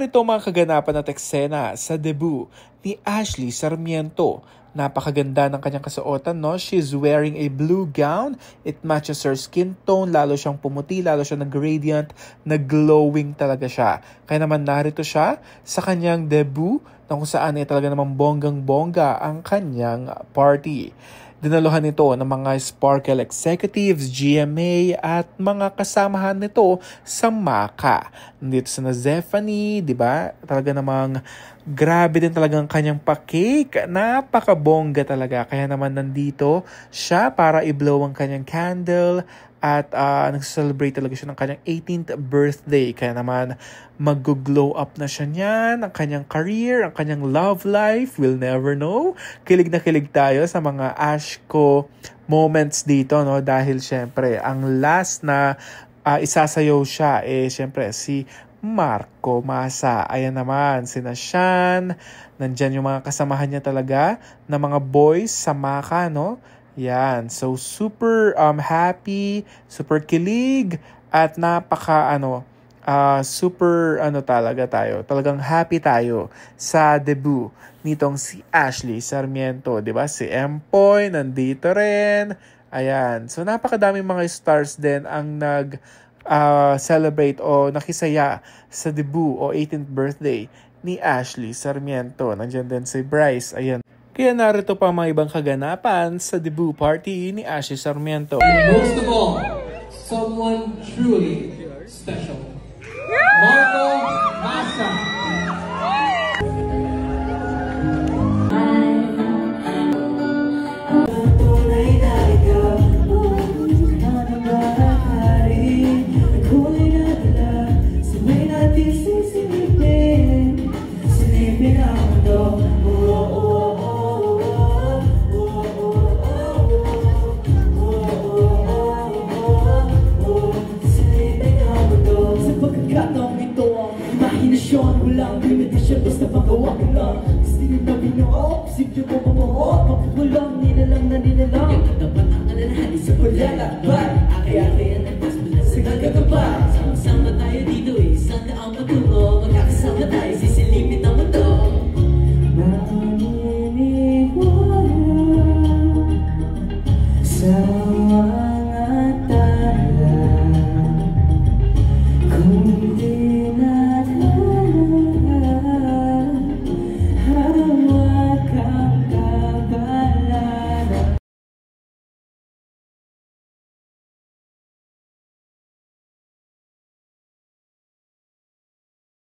narito mga kaganapan at eksena sa debut ni Ashley Sarmiento. Napakaganda ng kanyang kasuotan, no? She's wearing a blue gown. It matches her skin tone. Lalo siyang pumuti, lalo siya nag-radiant, nag-glowing talaga siya. Kaya naman narito siya sa kanyang debut na kung saan ay talaga namang bonggang-bongga ang kanyang party. Dinaluhan nito ng mga Sparkle executives, GMA at mga kasamahan nito sa Maka. Nandito si Zephanie, di ba? Talaga namang grabe din talagang kanyang pa-cake. Napakabongga talaga. Kaya naman nandito siya para i-blow ang kanyang candle at nag-celebrate talaga siya ng kanyang 18th birthday. Kaya naman mag-glow up na siya niyan, ang kanyang career, ang kanyang love life, we'll never know. Kilig na kilig tayo sa mga Ashko moments dito, no? Dahil syempre, ang last na isasayaw siya, syempre si Marco Masa. Ayan naman, sina Shan, nandyan yung mga kasamahan niya talaga, na mga boys sa Maka, no? Yan, so super happy, super kilig, at napaka super talaga tayo. Talagang happy tayo sa debut nitong si Ashley Sarmiento, 'di ba? Si Empoy nandito rin. Ayan. So napakadaming mga stars din ang celebrate o nakisaya sa debut o 18th birthday ni Ashley Sarmiento. Nandiyan din si Bryce. Ayan. Kaya narito pa mga ibang kaganapan sa debut party ni Ashley Sarmiento. And most of all, someone truly special. Marco Masa. Walang limitasyon, basta pagawa ko lang. Gusto nyo na binuo, posible mo mamuho. Walang nilalang na nilalang. Yung katapat ang alalahanin sa paglalakbay. Akay-akay ang nagpas mula sa kagagabay. Sama-sama tayo dito, isang daang matungo. Magkakasama tayo, sisilipin ang mundo. Maniniwala sa